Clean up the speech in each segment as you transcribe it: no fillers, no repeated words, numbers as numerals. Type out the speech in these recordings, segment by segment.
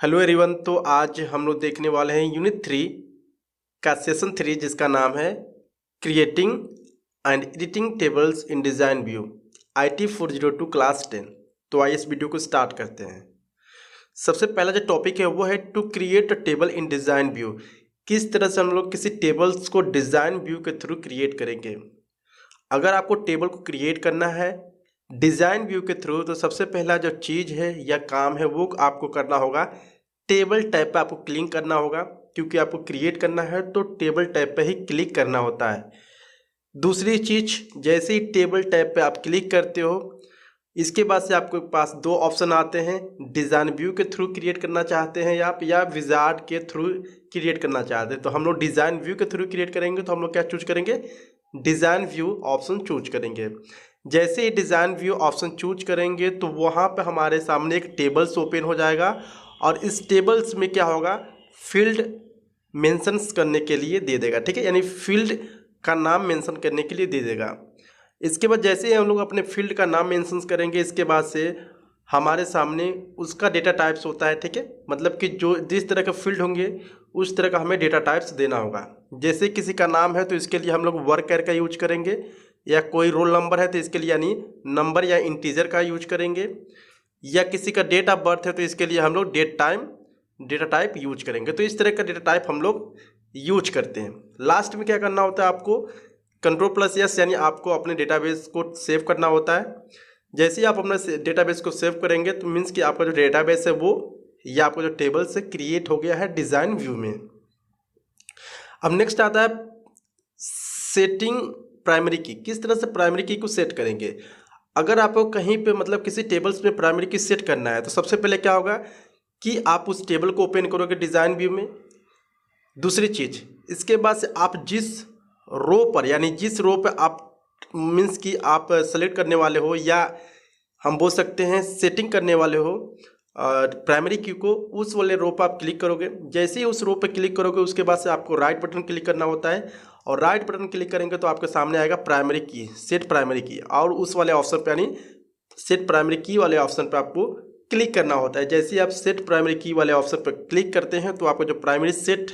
Hello everyone. तो आज हम लोग देखने वाले हैं यूनिट 3 का सेशन 3 जिसका नाम है creating and editing tables in design view IT 402 class 10। तो आइए इस वीडियो को स्टार्ट करते हैं। सबसे पहला जो टॉपिक है वो है to create a table in design view. किस तरह से हम लोग किसी टेबल्स को डिज़ाइन व्यू के थ्रू क्रिएट करेंगे। अगर आपको टेबल को क्रिएट करना है डिज़ाइन व्यू के थ्रू तो सबसे पहला जो चीज़ है या काम है वो आपको करना होगा, टेबल टैब पे आपको क्लिक करना होगा। क्योंकि आपको क्रिएट करना है तो टेबल टैब पे ही क्लिक करना होता है। दूसरी चीज़, जैसे ही टेबल टैब पे आप क्लिक करते हो इसके बाद से आपके पास दो ऑप्शन आते हैं, डिज़ाइन व्यू के थ्रू क्रिएट करना चाहते हैं आप या विजार्ड के थ्रू क्रिएट करना चाहते हैं। तो हम लोग डिज़ाइन व्यू के थ्रू क्रिएट करेंगे तो हम लोग क्या चूज करेंगे, डिज़ाइन व्यू ऑप्शन चूज करेंगे। जैसे ही डिज़ाइन व्यू ऑप्शन चूज करेंगे तो वहाँ पे हमारे सामने एक टेबल्स ओपन हो जाएगा और इस टेबल्स में क्या होगा, फील्ड मेंशंस करने के लिए दे देगा। ठीक है, यानी फील्ड का नाम मेंशन करने के लिए दे देगा। इसके बाद जैसे ही हम लोग अपने फील्ड का नाम मेंशन करेंगे इसके बाद से हमारे सामने उसका डेटा टाइप्स होता है। ठीक है, मतलब कि जो जिस तरह के फील्ड होंगे उस तरह का हमें डेटा टाइप्स देना होगा। जैसे किसी का नाम है तो इसके लिए हम लोग वर्क का यूज करेंगे, या कोई रोल नंबर है तो इसके लिए यानी नंबर या इंटीजर का यूज करेंगे, या किसी का डेट ऑफ बर्थ है तो इसके लिए हम लोग डेटा टाइप यूज करेंगे। तो इस तरह का डेटा टाइप हम लोग यूज करते हैं। लास्ट में क्या करना होता है, आपको Ctrl+S यानी आपको अपने डेटाबेस को सेव करना होता है। जैसे ही आप अपने डेटाबेस को सेव करेंगे तो मीन्स कि आपका जो डेटाबेस है वो या आपका जो टेबल से क्रिएट हो गया है डिज़ाइन व्यू में। अब नेक्स्ट आता है सेटिंग प्राइमरी की। किस तरह से प्राइमरी की को सेट करेंगे। अगर आपको कहीं पे मतलब किसी टेबल्स में प्राइमरी की सेट करना है तो सबसे पहले क्या होगा कि आप उस टेबल को ओपन करोगे डिज़ाइन व्यू में। दूसरी चीज़, इसके बाद से आप जिस रो पर यानी जिस रो पर आप मीन्स कि आप सेलेक्ट करने वाले हो या हम बोल सकते हैं सेटिंग करने वाले हो प्राइमरी की को, उस वाले रो पर आप क्लिक करोगे। जैसे ही उस रो पर क्लिक करोगे उसके बाद से आपको राइट बटन क्लिक करना होता है और राइट बटन क्लिक करेंगे तो आपके सामने आएगा प्राइमरी की, सेट प्राइमरी की, और उस वाले ऑप्शन पर यानी सेट प्राइमरी की वाले ऑप्शन पर आपको क्लिक करना होता है। जैसे ही आप सेट प्राइमरी की वाले ऑप्शन पर क्लिक करते हैं तो आपका जो प्राइमरी सेट,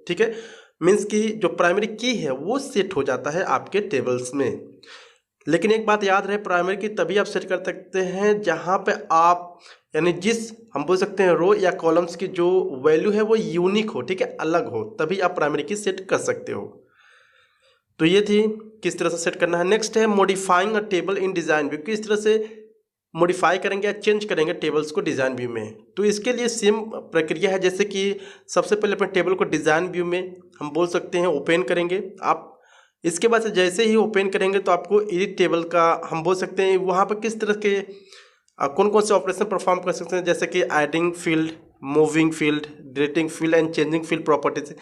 ठीक है, मीन्स कि जो प्राइमरी की है वो सेट हो जाता है आपके टेबल्स में। लेकिन एक बात याद रहे, प्राइमरी की तभी आप सेट कर सकते हैं जहां पे आप यानी जिस हम बोल सकते हैं रो या कॉलम्स की जो वैल्यू है वो यूनिक हो, ठीक है, अलग हो, तभी आप प्राइमरी की सेट कर सकते हो। तो ये थी किस तरह से सेट करना है। नेक्स्ट है modifying a table in design view. किस तरह से मॉडिफाई करेंगे या चेंज करेंगे टेबल्स को डिज़ाइन व्यू में। तो इसके लिए सेम प्रक्रिया है। जैसे कि सबसे पहले अपने टेबल को डिज़ाइन व्यू में हम बोल सकते हैं ओपन करेंगे आप। इसके बाद से जैसे ही ओपन करेंगे तो आपको एडिट टेबल का हम बोल सकते हैं वहाँ पर किस तरह के कौन कौन से ऑपरेशन परफॉर्म कर सकते हैं, जैसे कि adding field, moving field, deleting field and changing field properties,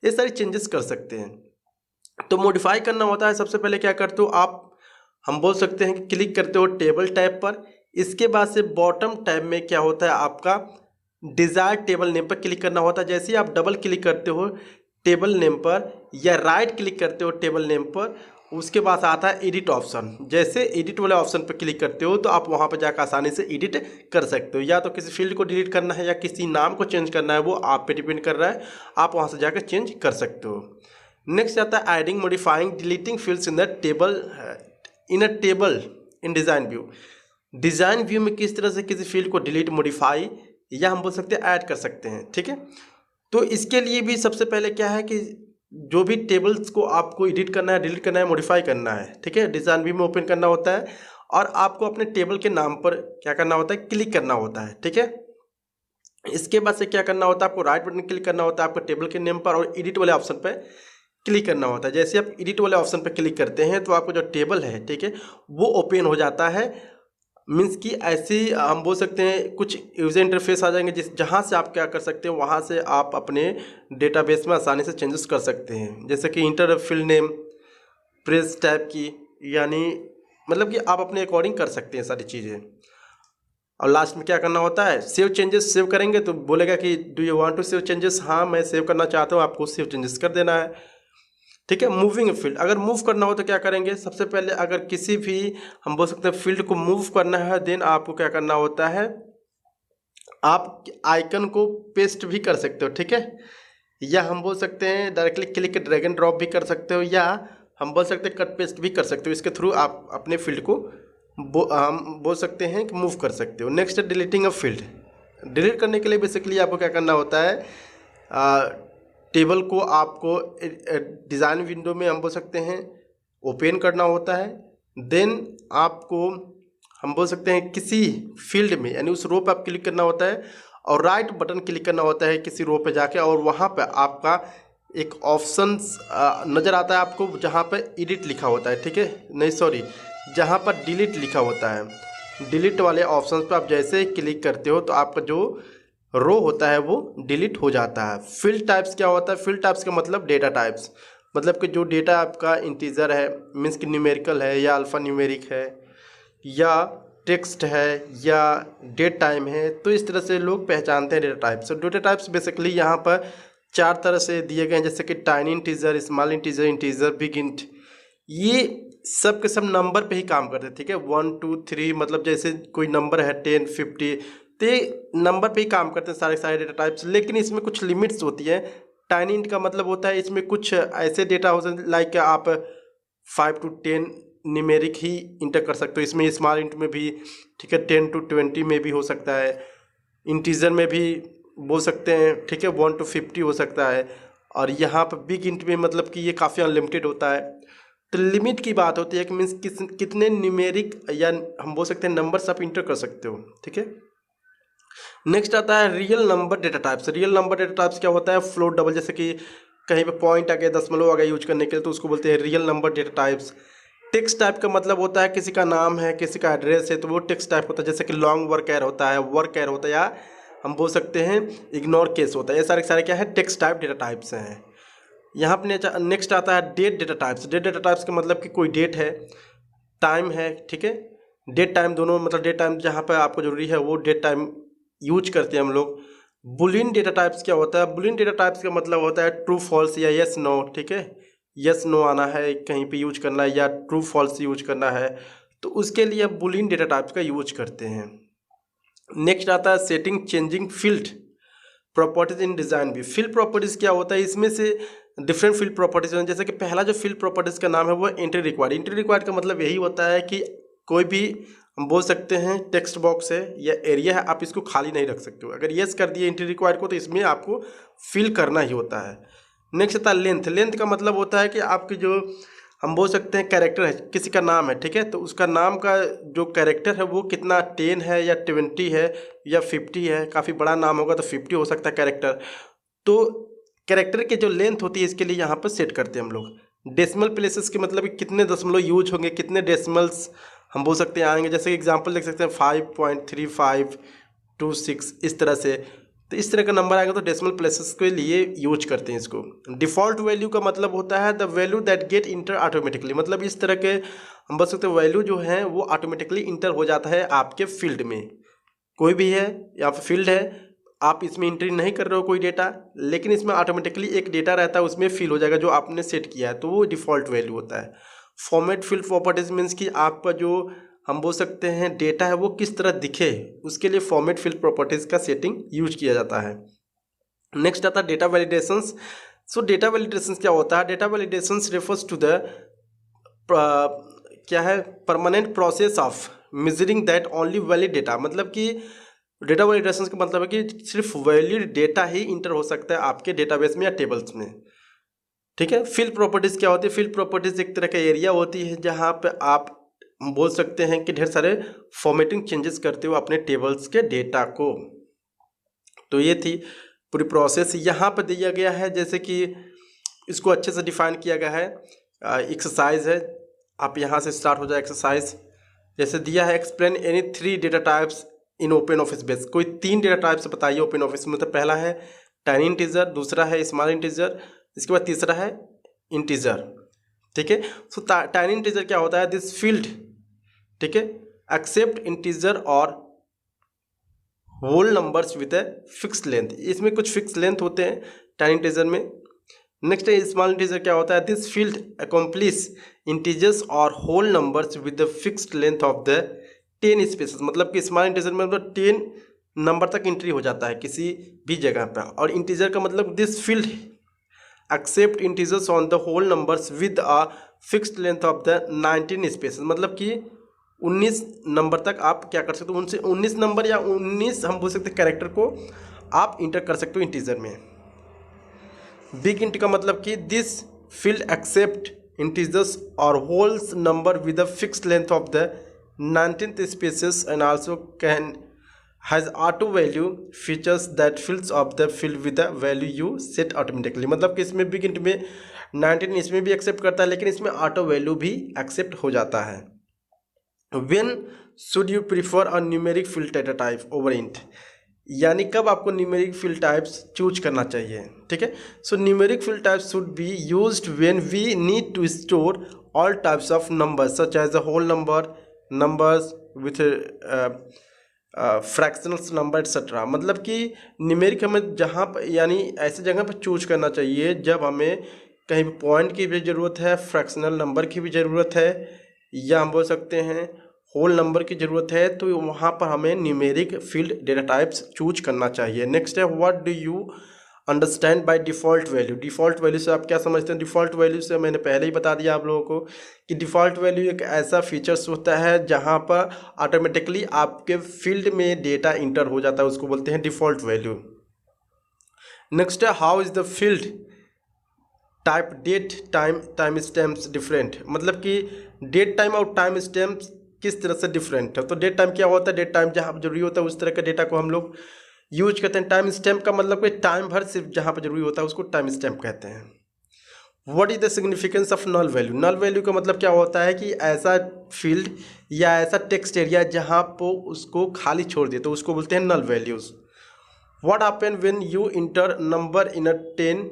ये सारी चेंजेस कर सकते हैं। तो मॉडिफाई करना होता है, सबसे पहले क्या करते हो आप, हम बोल सकते हैं कि क्लिक करते हो टेबल टैब पर। इसके बाद से बॉटम टैब में क्या होता है, आपका डिज़ायर टेबल नेम पर क्लिक करना होता है। जैसे ही आप डबल क्लिक करते हो टेबल नेम पर या राइट क्लिक करते हो टेबल नेम पर, उसके बाद आता है एडिट ऑप्शन। जैसे एडिट वाले ऑप्शन पर क्लिक करते हो तो आप वहाँ पर जाकर आसानी से एडिट कर सकते हो। या तो किसी फील्ड को डिलीट करना है या किसी नाम को चेंज करना है, वो आप पे डिपेंड कर रहा है, आप वहाँ से जाकर चेंज कर सकते हो। नेक्स्ट आता है adding, modifying, deleting fields in the table in a table in design view. Design view में किस तरह से किसी फील्ड को डिलीट, मॉडिफाई या हम बोल सकते हैं ऐड कर सकते हैं। ठीक है, तो इसके लिए भी सबसे पहले क्या है कि जो भी टेबल्स को आपको एडिट करना है, डिलीट करना है, मॉडिफाई करना है, ठीक है, डिज़ाइन व्यू में ओपन करना होता है और आपको अपने टेबल के नाम पर क्या करना होता है, क्लिक करना होता है। ठीक है, इसके बाद से क्या करना होता है, आपको राइट बटन क्लिक करना होता है आपको टेबल के नेम पर और एडिट वाले ऑप्शन पर क्लिक करना होता है। जैसे आप एडिट वाले ऑप्शन पर क्लिक करते हैं तो आपको जो टेबल है, ठीक है, वो ओपन हो जाता है। मीन्स कि ऐसी हम बोल सकते हैं कुछ यूज़र इंटरफेस आ जाएंगे जहाँ से आप क्या कर सकते हैं, वहाँ से आप अपने डेटाबेस में आसानी से चेंजेस कर सकते हैं। जैसे कि inter field name, press type की, यानी मतलब कि आप अपने अकॉर्डिंग कर सकते हैं सारी चीज़ें। और लास्ट में क्या करना होता है, सेव चेंजेस। सेव करेंगे तो बोलेगा कि do you want to save changes, हाँ मैं सेव करना चाहता हूँ, आपको सेव चेंजेस कर देना है। ठीक है, मूविंग फील्ड, अगर मूव करना हो तो क्या करेंगे, सबसे पहले अगर किसी भी हम बोल सकते हैं फील्ड को मूव करना है देन आपको क्या करना होता है, आप आइकन को पेस्ट भी कर सकते हो, ठीक है, या हम बोल सकते हैं directly click drag and drop भी कर सकते हो, या हम बोल सकते हैं कट पेस्ट भी कर सकते हो। इसके थ्रू आप अपने फील्ड को हम बोल सकते हैं कि मूव कर सकते हो। नेक्स्ट है डिलीटिंग अ फील्ड। डिलीट करने के लिए बेसिकली आपको क्या करना होता है, टेबल को आपको डिज़ाइन विंडो में हम बोल सकते हैं ओपन करना होता है। देन आपको हम बोल सकते हैं किसी फील्ड में यानी उस रो पे आप क्लिक करना होता है और राइट बटन क्लिक करना होता है किसी रो पे जाके, और वहाँ पे आपका एक ऑप्शन नज़र आता है आपको जहाँ पे एडिट लिखा होता है, ठीक है, नहीं सॉरी, जहाँ पर डिलीट लिखा होता है। डिलीट वाले ऑप्शन पे आप जैसे क्लिक करते हो तो आपका जो रो होता है वो डिलीट हो जाता है। फील्ड टाइप्स क्या होता है, फील्ड टाइप्स का मतलब डेटा टाइप्स, मतलब कि जो डेटा आपका इंटीजर है मीन्स कि न्यूमेरिकल है या अल्फ़ा न्यूमेरिक है या टेक्स्ट है या डेट टाइम है, तो इस तरह से लोग पहचानते हैं data types. Data types basically यहाँ पर 4 तरह से दिए गए हैं, जैसे कि tiny integer, small integer, integer, big int. ये सब के सब नंबर पे ही काम करते हैं, ठीक है, 1 2 3, मतलब जैसे कोई नंबर है 10 50, तो ये नंबर पे ही काम करते हैं सारे सारे डेटा टाइप्स। लेकिन इसमें कुछ लिमिट्स होती है। टाइनी इंट का मतलब होता है इसमें कुछ ऐसे डेटा हो सकते लाइक आप 5 to 10 न्यूमेरिक ही इंटर कर सकते हो। इसमें स्मॉल इंट में भी, ठीक है, 10 to 20 में भी हो सकता है, इंटीजर में भी बोल सकते हैं, ठीक है, 1 to 50 हो सकता है, और यहाँ पर बिग इंट में मतलब कि ये काफ़ी अनलिमिटेड होता है। तो लिमिट की बात होती है कि मीन्स कितने न्यूमेरिक या हम बोल सकते हैं नंबर्स आप इंटर कर सकते हो, ठीक है। नेक्स्ट आता है real number data types. Real number data types क्या होता है, फ्लोट, डबल, जैसे कि कहीं पे पॉइंट आ गया, दशमलव आ गया यूज करने के लिए, तो उसको बोलते हैं real number data types. Text type का मतलब होता है किसी का नाम है, किसी का एड्रेस है, तो वो टेक्स्ट टाइप होता है, जैसे कि लॉन्ग वर्क एर होता है, वर्क एर होता है, या हम बोल सकते हैं इग्नोर केस होता है। ये सारे सारे क्या है, टेक्स्ट टाइप डेटा टाइप्स हैं। यहाँ पर नेक्स्ट आता है date data types. Date data types का मतलब कि कोई डेट है, टाइम है, ठीक है, डेट टाइम दोनों, मतलब डेट टाइम जहाँ पर आपको जरूरी है वो डेट टाइम यूज करते हैं हम लोग। बुलियन डेटा टाइप्स क्या होता है, बुलियन डेटा टाइप्स का मतलब होता है ट्रू फॉल्स या यस नो, ठीक है, यस नो आना है कहीं पे यूज करना है या ट्रू फॉल्स यूज करना है, तो उसके लिए आप बुलियन डेटा टाइप्स का यूज करते हैं। नेक्स्ट आता है सेटिंग चेंजिंग फील्ड प्रॉपर्टीज इन डिज़ाइन व्यू। फील्ड प्रॉपर्टीज़ क्या होता है, इसमें से डिफरेंट फील्ड प्रॉपर्टीज हैं। जैसे कि पहला जो फील्ड प्रॉपर्टीज़ का नाम है वो एंट्री रिक्वायर्ड। एंट्री रिक्वायर्ड का मतलब यही होता है कि कोई भी हम बोल सकते हैं टेक्स्ट बॉक्स है या एरिया है, आप इसको खाली नहीं रख सकते हो। अगर यस कर दिए एंट्री रिक्वायर्ड को तो इसमें आपको फिल करना ही होता है। नेक्स्ट आता है लेंथ। लेंथ का मतलब होता है कि आपकी जो हम बोल सकते हैं कैरेक्टर है, किसी का नाम है, ठीक है, तो उसका नाम का जो कैरेक्टर है वो कितना 10 है या 20 है या 50 है। काफ़ी बड़ा नाम होगा तो 50 हो सकता है कैरेक्टर। तो कैरेक्टर की जो लेंथ होती है इसके लिए यहाँ पर सेट करते हैं हम लोग। डेसिमल प्लेसेस के मतलब कि कितने दशमलव यूज होंगे, कितने डेसिमल्स हम बोल सकते हैं आएंगे। जैसे एग्जांपल देख सकते हैं 5.3526 इस तरह से। तो इस तरह का नंबर आएगा तो डेसिमल प्लेसेस के लिए यूज करते हैं इसको। डिफ़ॉल्ट वैल्यू का मतलब होता है the value that get inter automatically, मतलब इस तरह के हम बोल सकते हैं वैल्यू जो है वो ऑटोमेटिकली इंटर हो जाता है आपके फील्ड में। कोई भी है या फिर फील्ड है, आप इसमें एंट्री नहीं कर रहे हो कोई डेटा, लेकिन इसमें ऑटोमेटिकली एक डेटा रहता है उसमें फिल हो जाएगा जो आपने सेट किया है, तो वो डिफ़ॉल्ट वैल्यू होता है। फॉर्मेट फील्ड प्रॉपर्टीज मीन्स कि आपका जो हम बोल सकते हैं डेटा है वो किस तरह दिखे, उसके लिए फॉर्मेट फील्ड प्रॉपर्टीज़ का सेटिंग यूज किया जाता है। नेक्स्ट आता है data validations. So data validations क्या होता है, data validations refers to the क्या है, permanent process of measuring that only valid data. मतलब कि डेटा वैलिडेशन का मतलब है कि सिर्फ वैलिड डेटा ही इंटर हो सकता है आपके डेटाबेस में या टेबल्स में, ठीक है। फील्ड प्रॉपर्टीज़ क्या होती है, फील्ड प्रॉपर्टीज़ एक तरह का एरिया होती है जहाँ पे आप बोल सकते हैं कि ढेर सारे फॉर्मेटिंग चेंजेस करते हो अपने टेबल्स के डेटा को। तो ये थी पूरी प्रोसेस यहाँ पर दिया गया है, जैसे कि इसको अच्छे से डिफाइन किया गया है। एक्सरसाइज है, आप यहाँ से स्टार्ट हो जाए एक्सरसाइज। जैसे दिया है explain any 3 data types in open office base. कोई 3 डेटा टाइप्स बताइए ओपन ऑफिस में। तो पहला है टाइनी इंटीजर, दूसरा है स्मॉल इंटीजर, इसके बाद तीसरा है इंटीजर, ठीक है। सो टाइनी इंटीजर क्या होता है, दिस फील्ड, ठीक है, एक्सेप्ट इंटीजर और whole numbers with a fix length. इसमें कुछ फिक्स लेंथ होते हैं टाइनी इंटीजर में। नेक्स्ट है स्मॉल इंटीजर क्या होता है, दिस फील्ड अकम्प्लिश इंटीजर्स और whole numbers with the fixed length of the 10 spaces. मतलब कि स्मॉल इंटीजर में मतलब 10 नंबर तक एंट्री हो जाता है किसी भी जगह पर। और इंटीजर का मतलब this field accept integers on the whole numbers with a fixed length of the 19 spaces, मतलब कि 19 नंबर तक आप क्या कर सकते हो, उनसे 19 नंबर या 19 हम बोल सकते हैं कैरेक्टर को आप इंटर कर सकते हो इंटीजर में। बिग इंट का मतलब कि दिस फील्ड एक्सेप्ट इंटीजर्स और wholes number with a fixed length of the 19th spaces and also can has auto value features that fills of the field with the value you set automatically, मतलब कि इसमें big int में 19 इसमें भी accept करता है, लेकिन इसमें ऑटो वैल्यू भी एक्सेप्ट हो जाता है। When should you prefer a numeric field data type over int, यानी कब आपको न्यूमेरिक फील्ड टाइप्स चूज करना चाहिए, ठीक है। So numeric field types should be used when we need to store all types of numbers such as the whole number, numbers with fractionals number etcetera, मतलब कि numeric हमें जहाँ पर यानी ऐसे जगह पर चूज करना चाहिए जब हमें कहीं पॉइंट की भी ज़रूरत है, फ्रैक्शनल नंबर की भी ज़रूरत है, या हम बोल सकते हैं होल नंबर की ज़रूरत है, तो वहाँ पर हमें numeric field data types choose करना चाहिए। नेक्स्ट है what do you understand by default value. Default value से आप क्या समझते हैं? डिफ़ॉल्ट वैल्यू से मैंने पहले ही बता दिया आप लोगों को कि डिफ़ॉल्ट वैल्यू एक ऐसा फीचर्स होता है जहाँ पर ऑटोमेटिकली आपके फील्ड में डेटा इंटर हो जाता है, उसको बोलते हैं डिफ़ॉल्ट वैल्यू। नेक्स्ट है how is the field type date time stamps different, मतलब कि डेट टाइम और टाइम स्टैम्प्स किस तरह से डिफरेंट है। तो डेट टाइम क्या होता है? डेट टाइम जहाँ जरूरी होता है उस तरह का डेटा को हम लोग यूज करते हैं। टाइम स्टैम्प का मतलब कोई टाइम भर सिर्फ जहाँ पर जरूरी होता है उसको टाइम स्टैम्प कहते हैं। What is the significance of null value. Null value का मतलब क्या होता है कि ऐसा फील्ड या ऐसा टेक्स्ट एरिया जहाँ पर उसको खाली छोड़ दिए तो उसको बोलते हैं null values. What happen when you enter number in a 10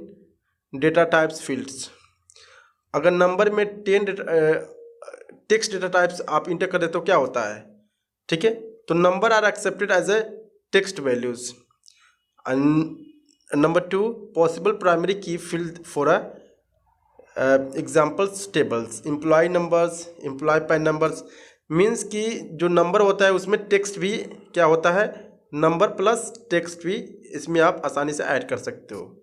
data types fields, अगर नंबर में 10 टेक्स्ट डेटा टाइप्स आप इंटर कर देते तो क्या होता है, ठीक है। तो number are accepted as a text values. Number 2 possible primary key field for a examples tables employee numbers employee PAN numbers, means कि जो नंबर होता है उसमें टेक्स्ट भी क्या होता है, नंबर प्लस टेक्स्ट भी इसमें आप आसानी से ऐड कर सकते हो।